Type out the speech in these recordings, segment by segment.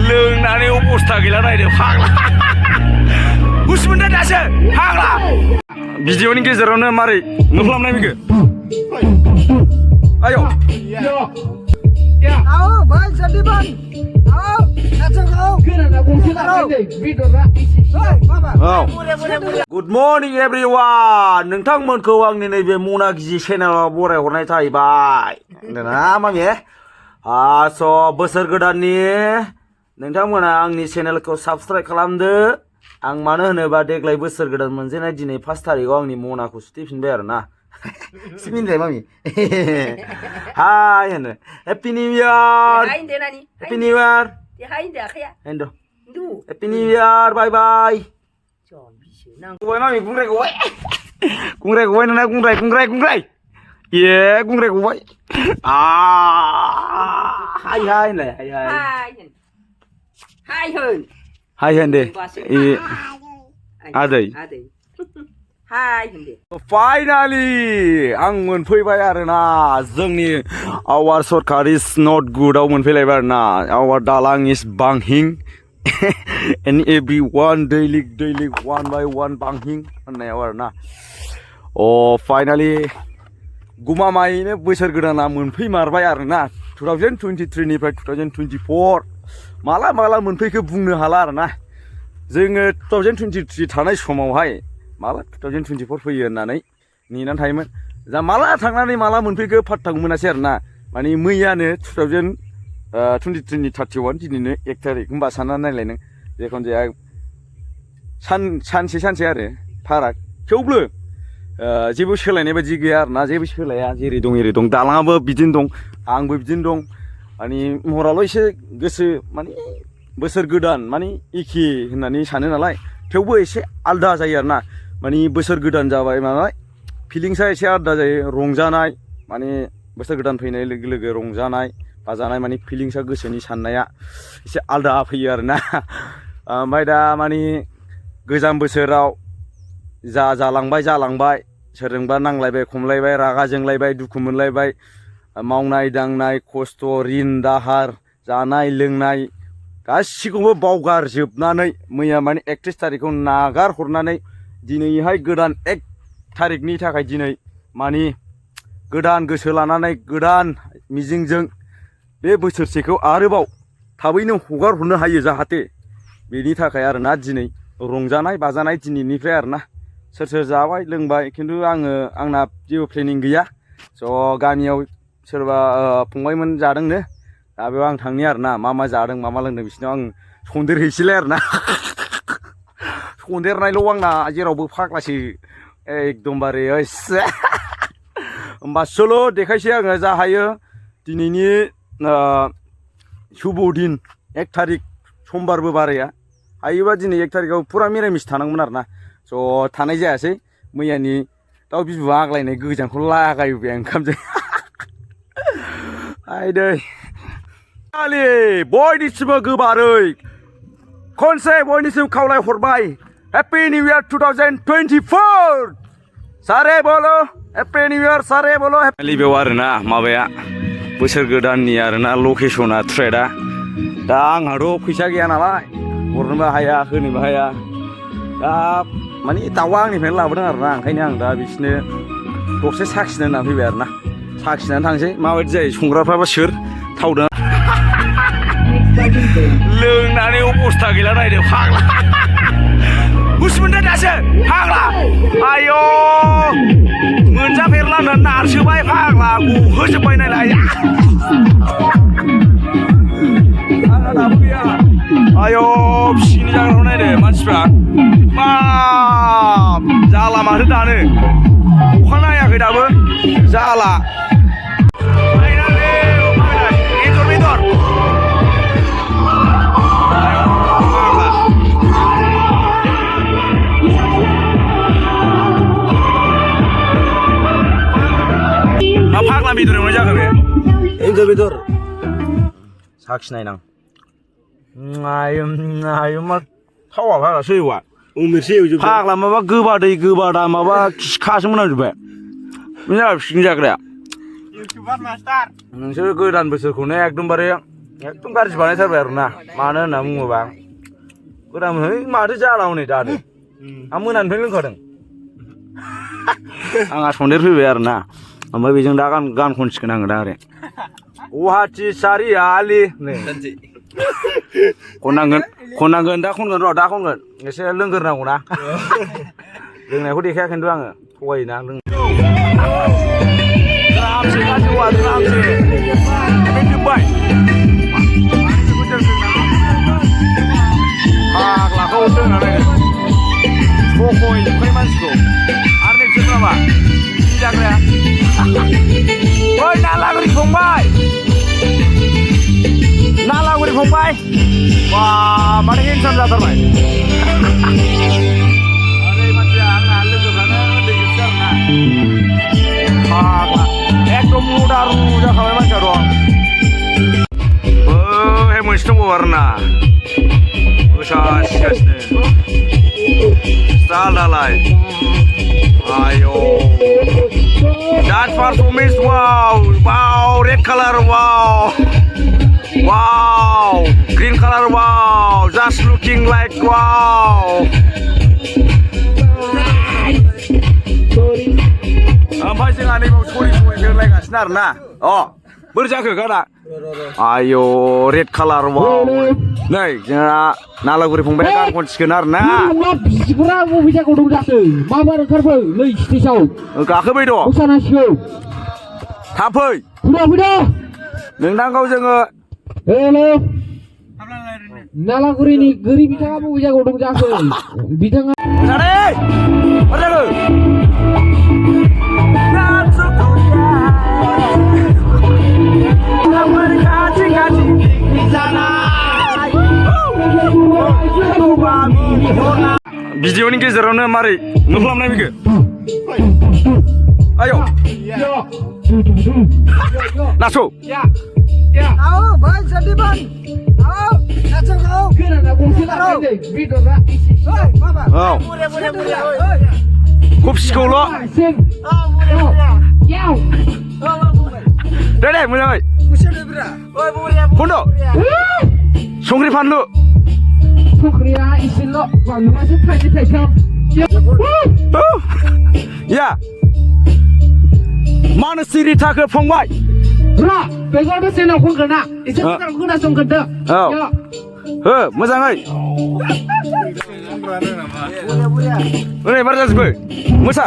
लोंनानै अबस्था गैला नायदो फाग्ला हुस मोनदों दासो फाग्ला भिडिअनि गेजेरावनो मारै नुफ्लामनाय बेखौ ayo bang sedih bang Good morning everyone नोंथांमोनखौ आंनि नैबे मना गिजि चेनेलाव बरायहरनाय थाहैबाय ना मामि स' बोसोर गोदाननि नोंथांमोना आंनि चेनेलखौ साबस्क्राइब खालामदो आं मानो होनोबा देग्लाय बोसोर गोदान मोनजेननाय दिनै 1 थारिखआव आंनि मनाखौ सुथेफिनबाय आरो ना Siminday mami. Hi Hende. Happy New Year. Hi Hende nani. Happy New Year. Hi Hende akhya. Hendo. Du. Happy New Year. Bye bye. Chom bisu nang. Kungray mami kungray kuway. Kungray kuway nana kungray. Yeah kungray kuway. Hi Hende. Hi. Hi Hende. Hi Hende. Hi Hende. Aday. Hi Hende. Finally आं मोनफैबाय आरोना जोंनि our सरकार is not good आव मोनफैलायबाय आरोना our दालां is banging and everyone daily one by one banging होननायाव आरोना finally गुमामायैनो बोसोर गोदाना मोनफैमारबाय आरोना 2023 निफ्राय 2024 माला मोनफैखो बुंनो हाला आरोना जोङो 2023 थानाय समावहाय माला 2024 फैयो होननानै नेनानै थायोमोन जा माला थांनानै माला मोनफैखो फात्ताखौ मोनासै आरोना माने मैयानो 2023 नि 31 दिनैनो 1 थारिख होनबा साननानै नायलाय नों जेखुनु जाया सानसे आरो फाराग थेवबो जेबो सोलायनाय बायदि गैया आरोना जेबो सोलाया जेरै दं एरै दं दालाङाबो बिदिनो दं आंबो बिदिनो दं माने महराल' एसे गोसो माने बोसोर गोदान माने एखे होननानै सानो नालाय थेवबो एसे आलदा जायो आरोना माने बोसोर गोदान जाबाय नालाय फिलिंसा एसे आलदा जायो रंजानाय माने बोसोर गोदान फैनाय लोगो लोगो रंजानाय बाजानाय माने फिलिंसा गोसोनि साननाया एसे आलदा फैयो आरोना ओमफ्राय दा माने गोजाम बोसोराव जालांबाय सोरजोंबा नांलायबाय खमलायबाय रागा जोंलायबाय दुखु मोनलायबाय मावनाय दांनाय खस्थ' रिन दाहार जानाय लोंनाय गासिखौबो बावगारजोबनानै मैया माने 31 थारिखखौ नागार हरनानै दिनैहाय गोदान 1 थारिखनि थाखाय दिनै माने गोदान गोसो लानानै गोदान मिजिंजों बे बोसोरसेखौ आरोबाव थाबैनो हगार हरनो हायो जाहाथे बेनि थाखाय आरोना दिनै रंजानाय बाजानाय दिनैनिफ्राय आरोना सोर जाबाय लोंबाय खिन्थु आंना जेबो प्लेनिं गैया स' गामियाव सोरबा फंबायमोन जादोंनो दा बेयाव आं थांनि आरोना मा जादों मा लोंदों बिसिनाव आं सन्देरहैसैलाय आरोना सन्देरनायल' आंना जेरावबो फाग्लासो एकदमबारे होमबा सल' देखायसै आङो जा हायो दिनैनि शुभ दिन 1 थारिख समबारबो बाराया हायोबा दिनै 1 थारिखआव फुरा मिरामिस थानांगौमोन आरोना स' थानाय जायासै मैयानि दाउ बिबु आग्लायनाय गोजांखौ लागायबाय आं ओंखामजों आयदै बयनिसिमबो गोबारै खनसे बयनिसिम खावलाय हरबाय हेपि निउ इयार 2024 सारे बोलो हेपि निउ इयार सारे बोलो बेयाव आरोना माबाया बोसोर गोदाननि आरोना लकेसना थ्रेडा दा आंहाथ' फैसा गैया नालाय हरनोबो हाया होनोबो हाया दा माने दाउआ आंनिफ्रायनो लाबोदों आरोना ओंखायनो आं दा बिसोरनो दसे साखिनो होननानै फैबाय आरोना साखिनानै थांसै माबायदि जायो संग्राफ्राबा सोर थावदों लोंनानै अबस्था गैला नायदो फाग्ला हुस मोनदों दासो फाग्ला आयौ मोनजाफेरला होननानै नारसोबाय फाग्ला गहोजोब्बाय नायलाय आंहा दाबो गैया आयौ फिसिनि जाग्राखौ नायदो मानसिफ्रा मा जाला माथो दानो अखा नायाखै दाबो जाला बेदर मा फाग्ला बेदर एवनाय जाखो बे बेदर साखिनाय नां आयौ मा थावा फाग्ला सैवा फाग्ला माबा गोबादै गोबादा माबा खिखासो मोनामजोब्बाय बिनि जाग्राया नोंसोर गोदान बोसोरखौनो एकदमबारे एकदम गाज्रि बानायथारबाय आरोना मानो होनना बुङोबा गोदान है माथो जाला हनै दानो आं मोनानिफ्राय लोंखादों आंहा सन्देर फैबाय आरोना ओमफ्राय बेजों दा गान खनसिगोन आङो दा ओरै गुवाहाटि सारियालि नै खननांगोन दा खनगोन र' दा खनगोन एसे लोंग्रोनांगौ ना लोंनायखौ देखाया खिन्थु आङो थगायोना लों द्रामसे गाजौआ द्रामसे जोब्बाय फाग्लाखौ दोननानै थखयजोबखायो मानसिखौ आरो नै बिसोर नामा जाग्राया ओइ नालागुरि फंबाय नालागुरि फंबाय बा माने हेन्डसाम जाथारबाय ओरै मानसिया आंना लोगोफ्रानो उन्दै जोबसै आरोना फाग्ला एकदम मुदारु जाखाबाय मानसिया दं हे मोनसे दंबावो आरोना गोसासिगासिनो दालाय आयौ that performance wow red color wow green color wow just looking like wow ओमफ्राय जोंहा नैबाव सरि दोनलायगासिनो आरोना बोरै जाखो गाना आयौ रेड कालार वाव नै जोंहा नालागुरि फंबाया गान खनसिगोन आरोना बिसिफोरा बबे जायगायाव दं जाखो मा ओंखारफै नै स्टेजआव गाखोबाय दं मोसानांसिगौ थाब फै फैदो नोंथांखौ जोङो हेलौ नालागुरिनि गोरि बिथाङा बबे जायगायाव दं जाखो बिथाङा मोसानै मा जाखो भिडिअनि गेजेरावनो मारै नुफ्लामनाय बेखौ आयौ नासौ खबसिखौल' दे मोजाङै खन्द' संख्रि फानलु संख्रिया इसेल' बानलुआसो थाइसे थाइथाम या मानो सिरि थाखो फंबाय र' बेखौ दसे उनाव खनगोन ना एसे मोजां खोनासंग्रोदो हो मोजाङै ओरै बार जाजोबो मोसा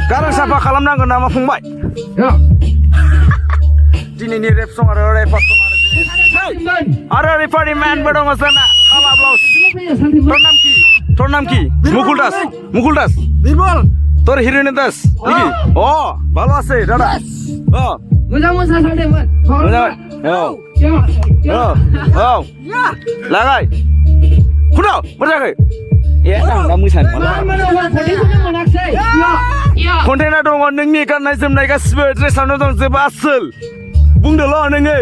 गारां साफा खालामनांगोन नामा फंबाय दिनैनि रेप सं आरो रेपार सं आरो रेपारनि मेनबो दङ जोंना काला ब्लाउस তোর নাম কি মুকুল দাস বিমল তোর হিরোইন দাস নাকি ভালো আছে দাদা मोजां मोसाथारदोंमोन मोजां लागाय खुद मोजाङै आं दा मोसानो कन्टेन्टआ दङ नोंनि गाननाय जोमनाय गासिबो ड्रेसानो दं जोबोद आसोल बुंदोल' नोङो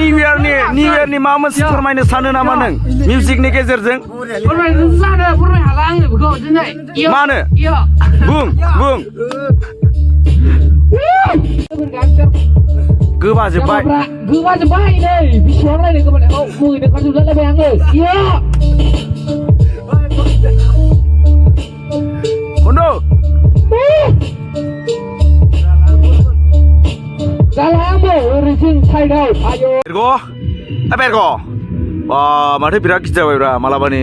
निउ इयारनि माबा मोनसे फोरमायनो सानो नामा नों मिउजिकनि गेजेरजों मानो बुं गोबाजोब्बाय नै बेसेबां रायलाय गोबालाय मोहैनो खारजोबलायबाय आङो खन्द' बेरग' माथो बिराद गिदिर जाबायब्रा मालाबानि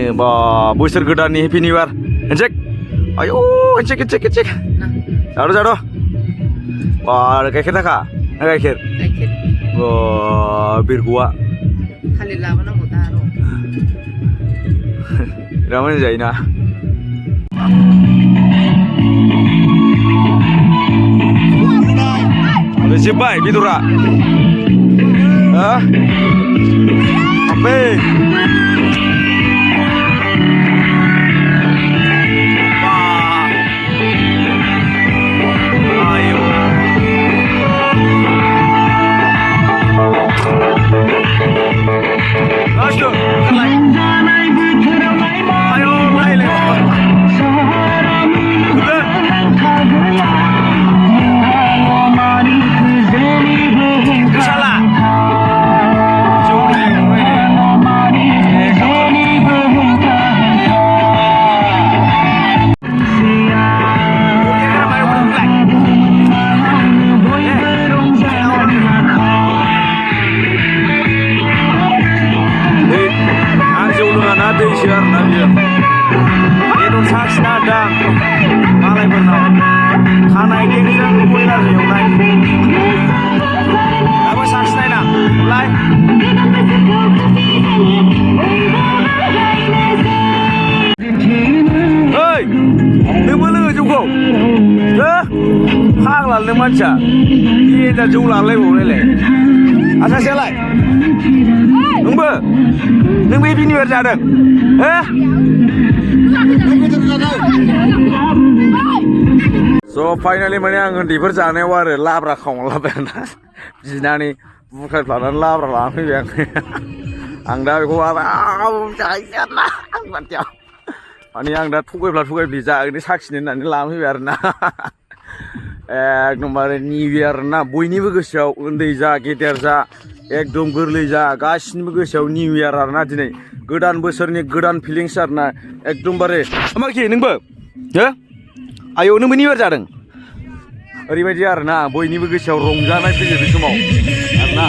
बोसोर गोदाननि हेपि निउ इयार हेनसेक आयौ हेनसेक जाद' गाइखेर थाखा ना गाइखेर बिरग'आ थालिर लाबोनांगौ दा र' बिराद मोजां जायोना जोब्बाय बेदरा मानसिया बे दा जौ लालायबावलायलाय सासेयालाय नोंबो हेपि निउ इयार जादों हो स' फाइनालि माने आं उन्दैफोर जानायाव आरो लाब्रा खावलाबाय आरोना बिनानै बुरखायफ्लानानै लाब्रा लानानै फैबाय आं दा बेखौ जाहैसै आरोना मानसियाव माने आं दा थगायफ्लि जागोन साखिनो होननानै लानानै फैबाय आरोना एकदमबारे निउ इयार ना बयनिबो गोसोआव उन्दै जा गेदेर जा एकदम गोरलै जा गासिनिबो गोसोआव निउ इयार आरोना दिनै गोदान बोसोरनि गोदान फिलिंस आरोना एकदमबारे माखि नोंबो हो आयौ नोंबो निउ इयार जादों ओरैबायदि आरोना बयनिबो गोसोआव रंजानाय फैयो बे समाव आरोना